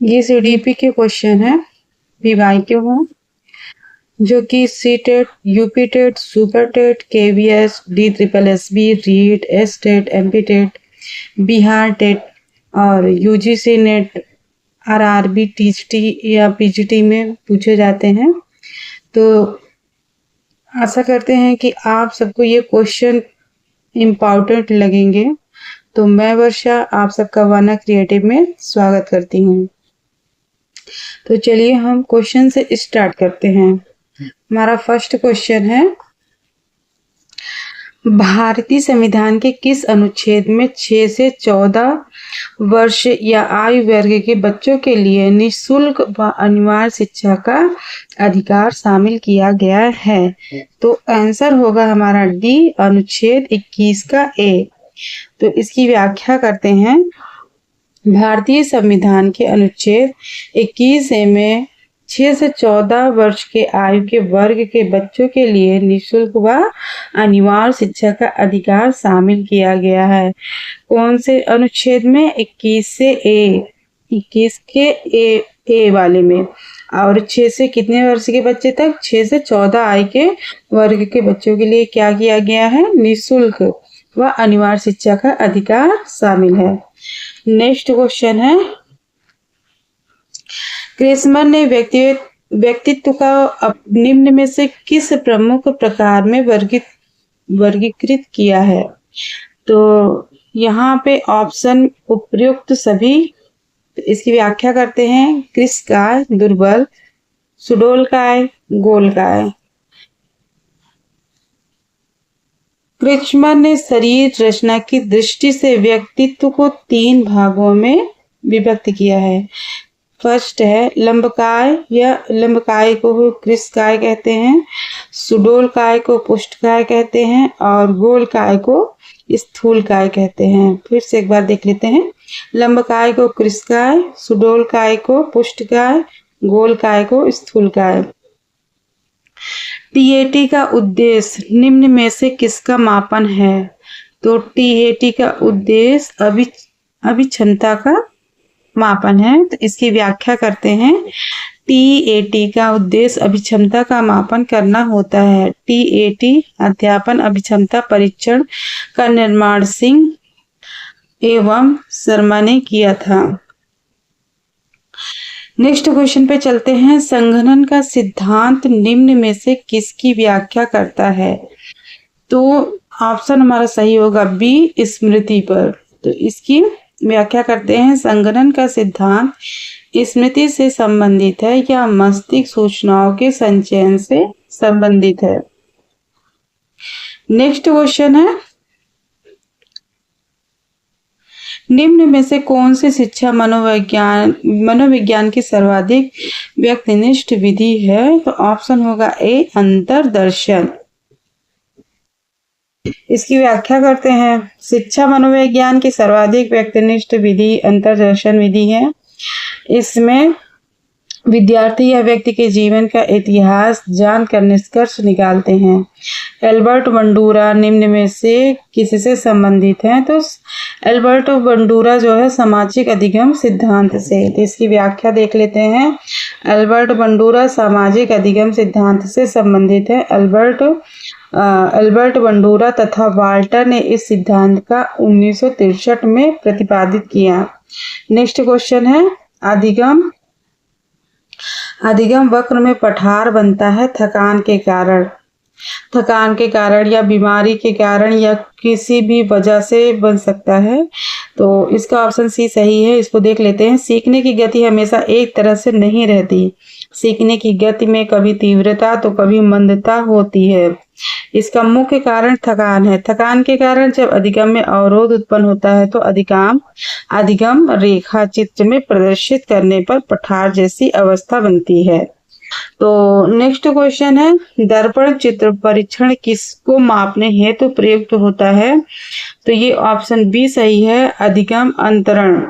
ये सीडीपी के क्वेश्चन है, पीवाईक्यू हैं, जो कि C TET, UP TET, super TET, KVS, D triple S B, REET, S TET, MP TET, Bihar TET और यूजीसी नेट, आरआरबी, टीजीटी या पीजीटी में पूछे जाते हैं। तो आशा करते हैं कि आप सबको ये क्वेश्चन इम्पोर्टेंट लगेंगे। तो मैं वर्षा आप सबका वाना क्रिएटिव में स्वागत करती हूँ। तो चलिए हम क्वेश्चन से स्टार्ट करते हैं। हमारा फर्स्ट क्वेश्चन है, भारतीय संविधान के किस अनुच्छेद में 6 से 14 वर्ष या आयु वर्ग के बच्चों के लिए निःशुल्क व अनिवार्य शिक्षा का अधिकार शामिल किया गया है? तो आंसर होगा हमारा डी, अनुच्छेद 21 का ए। तो इसकी व्याख्या करते हैं। भारतीय संविधान के अनुच्छेद 21 ए में 6 से 14 वर्ष के आयु के वर्ग के बच्चों के लिए निःशुल्क व अनिवार्य शिक्षा का अधिकार शामिल किया गया है। कौन से अनुच्छेद में? 21 से ए, 21 के ए वाले में। और 6 से कितने वर्ष के बच्चे तक? 6 से 14 आयु के वर्ग के बच्चों के लिए क्या किया गया है? निःशुल्क व अनिवार्य शिक्षा का अधिकार शामिल है। नेक्स्ट क्वेश्चन है, क्रिस्मर ने व्यक्तित्व का निम्न में से किस प्रमुख प्रकार में वर्गीकृत किया है? तो यहाँ पे ऑप्शन उपयुक्त सभी। इसकी व्याख्या करते हैं। कृशकाय, दुर्बल, सुडोलकाय, गोलकाय। क्रिस्मर ने शरीर रचना की दृष्टि से व्यक्तित्व को 3 भागों में विभक्त किया है। फर्स्ट है लंबकाय, या लंबकाय को कृशकाय कहते हैं, सुडोलकाय को पुष्टकाय कहते हैं और गोलकाय को स्थूलकाय कहते हैं। फिर से एक बार देख लेते हैं। लंबकाय को कृशकाय, सुडोलकाय को पुष्टकाय, गोलकाय को स्थूलकाय। टीएटी का उद्देश्य निम्न में से किसका मापन है? तो टीएटी का उद्देश्य अभिक्षमता का मापन है। तो इसकी व्याख्या करते हैं। टीएटी का उद्देश्य अभिक्षमता का मापन करना होता है। टीएटी अध्यापन अभिक्षमता परीक्षण का निर्माण सिंह एवं शर्मा ने किया था। नेक्स्ट क्वेश्चन पे चलते हैं। संघनन का सिद्धांत निम्न में से किसकी व्याख्या करता है? तो ऑप्शन हमारा सही होगा बी, स्मृति पर। तो इसकी व्याख्या करते हैं। संघनन का सिद्धांत स्मृति से संबंधित है या मस्तिष्क सूचनाओं के संचयन से संबंधित है। नेक्स्ट क्वेश्चन है, निम्न में से कौन सी शिक्षा मनोविज्ञान की सर्वाधिक व्यक्तिनिष्ठ विधि है? तो ऑप्शन होगा ए, अंतर्दर्शन। इसकी व्याख्या करते हैं। शिक्षा मनोविज्ञान की सर्वाधिक व्यक्तिनिष्ठ विधि अंतर्दर्शन विधि है। इसमें विद्यार्थी या व्यक्ति के जीवन का इतिहास जानकर निष्कर्ष निकालते हैं। एल्बर्ट बंडूरा निम्न में से किससे संबंधित है? तो एल्बर्ट बंडूरा जो है सामाजिक अधिगम सिद्धांत से। तो इसकी व्याख्या देख लेते हैं। एल्बर्ट बंडूरा सामाजिक अधिगम सिद्धांत से संबंधित है। एल्बर्ट बंडूरा तथा वाल्टर ने इस सिद्धांत का 1963 में प्रतिपादित किया। नेक्स्ट क्वेश्चन है, अधिगम वक्र में पठार बनता है थकान के कारण या बीमारी के कारण या किसी भी वजह से बन सकता है। तो इसका ऑप्शन सी सही है। इसको देख लेते हैं। सीखने की गति हमेशा एक तरह से नहीं रहती। सीखने की गति में कभी तीव्रता तो कभी मंदता होती है। इसका मुख्य कारण थकान है। थकान के कारण जब अधिगम में अवरोध उत्पन्न होता है तो अधिगम रेखा चित्र में प्रदर्शित करने पर पठार जैसी अवस्था बनती है। तो नेक्स्ट क्वेश्चन है, दर्पण चित्र परीक्षण किसको मापने हेतु प्रयुक्त होता है? तो ये ऑप्शन बी सही है, अधिगम अंतरण।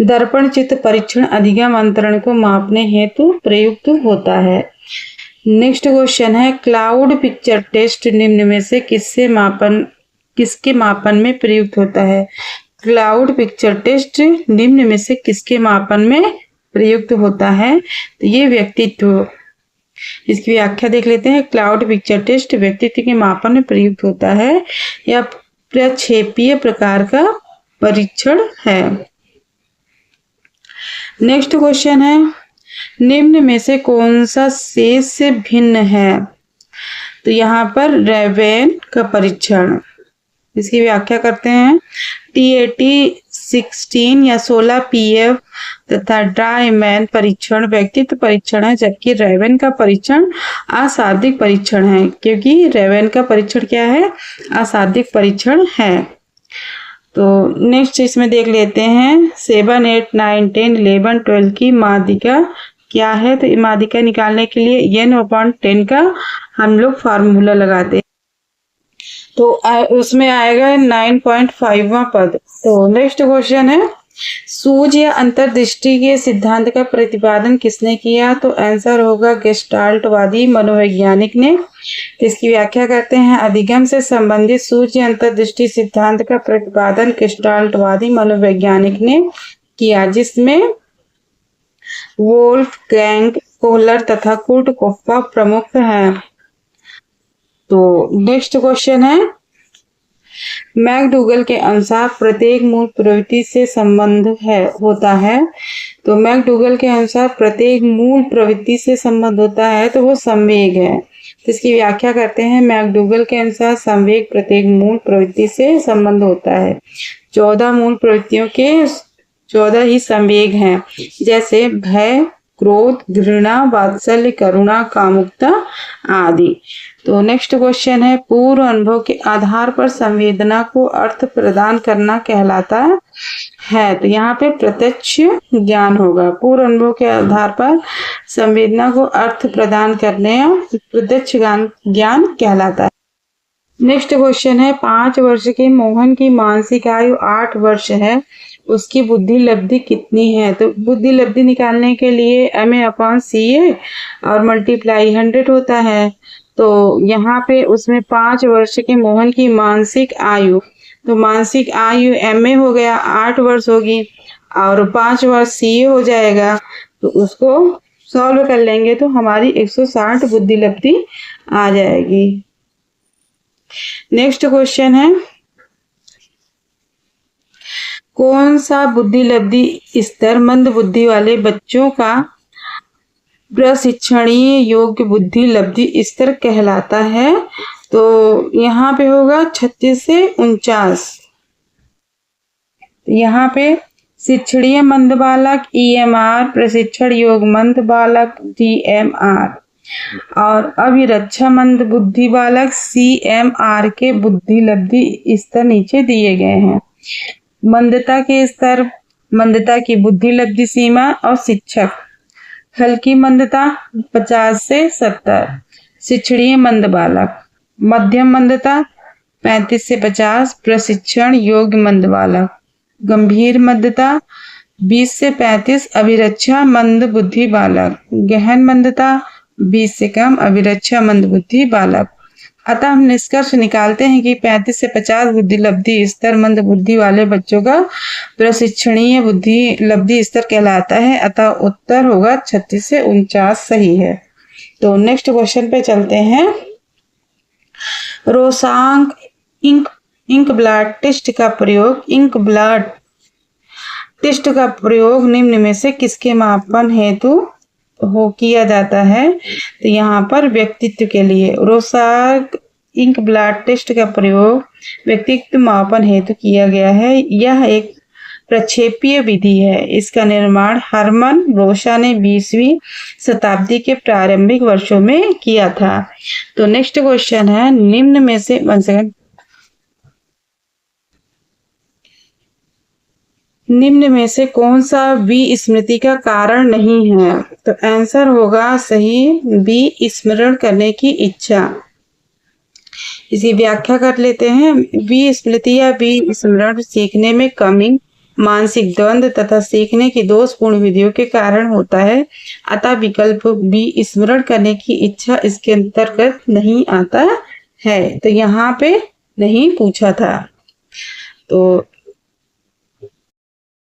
दर्पण चित्र परीक्षण अधिगम अंतरण को मापने हेतु प्रयुक्त होता है। नेक्स्ट क्वेश्चन है, क्लाउड पिक्चर टेस्ट निम्न में से किसके मापन में प्रयुक्त होता है? क्लाउड पिक्चर टेस्ट निम्न में से किसके मापन में प्रयुक्त होता है? तो ये व्यक्तित्व, इसकी व्याख्या देख लेते हैं। क्लाउड पिक्चर टेस्ट व्यक्तित्व के मापन में प्रयुक्त होता है या प्रक्षेपीय प्रकार का परीक्षण है। नेक्स्ट क्वेश्चन है, निम्न में से कौन सा शेष से भिन्न है? तो यहाँ पर रेवेन का परीक्षण, इसकी व्याख्या करते हैं। TAT-16 या 16 PF तथा ड्राइमैन परीक्षण व्यक्तित्व परीक्षण है, जबकि रेवेन का परीक्षण अशाब्दिक परीक्षण है, क्योंकि रेवेन का परीक्षण क्या है? अशाब्दिक परीक्षण है। तो नेक्स्ट इसमें देख लेते हैं 7, 8, 9, 10, 11, 12 की माध्यिका क्या है? तो माध्यिका निकालने के लिए n/10 का हम लोग फार्मूला लगाते हैं, तो उसमें आएगा 9.5वां पद। तो नेक्स्ट क्वेश्चन है, सूझ या अंतर्दृष्टि के सिद्धांत का प्रतिपादन किसने किया? तो आंसर होगा गेस्टाल्टवादी मनोवैज्ञानिक ने। तो इसकी व्याख्या करते हैं। अधिगम से संबंधित सूझ या अंतर्दृष्टि सिद्धांत का प्रतिपादन गेस्टाल्टवादी मनोवैज्ञानिक ने किया, जिसमें वोल्फगैंग कोहलर तथा कुर्ट कोप्पा प्रमुख हैं। तो नेक्स्ट क्वेश्चन है, मैकडूगल के अनुसार प्रत्येक मूल प्रवृत्ति से संबंध होता है। तो मैकडूगल के अनुसार प्रत्येक मूल प्रवृत्ति से संबंध होता है तो वो संवेग है। तो इसकी व्याख्या करते हैं। मैकडूगल के अनुसार संवेग प्रत्येक मूल प्रवृत्ति से संबंध होता है। 14 मूल प्रवृत्तियों के 14 ही संवेग हैं, जैसे भय, क्रोध, घृणा, वात्सल्य, करुणा, कामुकता आदि। तो नेक्स्ट क्वेश्चन है, पूर्व अनुभव के आधार पर संवेदना को अर्थ प्रदान करना कहलाता है। तो यहाँ पे प्रत्यक्ष ज्ञान होगा। पूर्व अनुभव के आधार पर संवेदना को अर्थ प्रदान करने प्रत्यक्ष ज्ञान कहलाता है। नेक्स्ट क्वेश्चन है, 5 वर्ष के मोहन की मानसिक आयु 8 वर्ष है, उसकी बुद्धि लब्धि कितनी है? तो बुद्धि लब्धि निकालने के लिए MA/CA और मल्टीप्लाई 100 होता है। तो यहाँ पे उसमें 5 वर्ष के मोहन की मानसिक आयु, तो मानसिक आयु MA हो गया 8 वर्ष होगी और 5 वर्ष CA हो जाएगा। तो उसको सॉल्व कर लेंगे तो हमारी 160 बुद्धि लब्धि आ जाएगी। नेक्स्ट क्वेश्चन है, कौन सा बुद्धि लब्धि स्तर मंद बुद्धि वाले बच्चों का प्रशिक्षणीय योग्य बुद्धि लब्धि स्तर कहलाता है? तो यहाँ पे होगा 36 से 49। यहाँ पे शिक्षणीय मंद बालक EMR, प्रशिक्षण योग मंद बालक DMR और अभिरक्षा मंद बुद्धि बालक CMR के बुद्धि लब्धि स्तर नीचे दिए गए हैं। मंदता के स्तर, मंदता की बुद्धि लब्धि सीमा और शिक्षक। हल्की मंदता 50 से 70, शिक्षणीय मंद बालक। मध्यम मंदता 35 से 50, प्रशिक्षण योग्य मंद बालक। गंभीर मंदता 20 से 35, अभिरक्षा मंद बुद्धि बालक। गहन मंदता 20 से कम, अभिरक्षा मंद बुद्धि बालक। अतः हम निष्कर्ष निकालते हैं कि 35 से 50 बुद्धि लब्धि स्तर मंद बुद्धि वाले बच्चों का प्रशिक्षणीय बुद्धि लब्धि स्तर कहलाता है। अतः उत्तर होगा 36 से 49 सही है। तो नेक्स्ट क्वेश्चन पे चलते हैं। रोसांक इंक ब्लड टेस्ट का प्रयोग, इंक ब्लड टेस्ट का प्रयोग निम्न में से किसके मापन हेतु किया जाता है? तो यहाँ पर व्यक्तित्व के लिए रोसांक इंक ब्लड टेस्ट का प्रयोग व्यक्तित्व मापन हेतु किया गया है। यह एक प्रक्षेपीय विधि है। इसका निर्माण हरमन रोशा ने 20वीं शताब्दी के प्रारंभिक वर्षों में किया था। तो नेक्स्ट क्वेश्चन है, निम्न में से निम्न में से कौन सा विस्मृति का कारण नहीं है? तो आंसर होगा सही विस्मरण करने की इच्छा। इसी व्याख्या कर लेते हैं। विस्मृति या विस्मरण सीखने में कमी, मानसिक द्वंद तथा सीखने की दोषपूर्ण विधियों के कारण होता है। अतः विकल्प विस्मरण करने की इच्छा इसके अंतर्गत नहीं आता है। तो यहाँ पे नहीं पूछा था। तो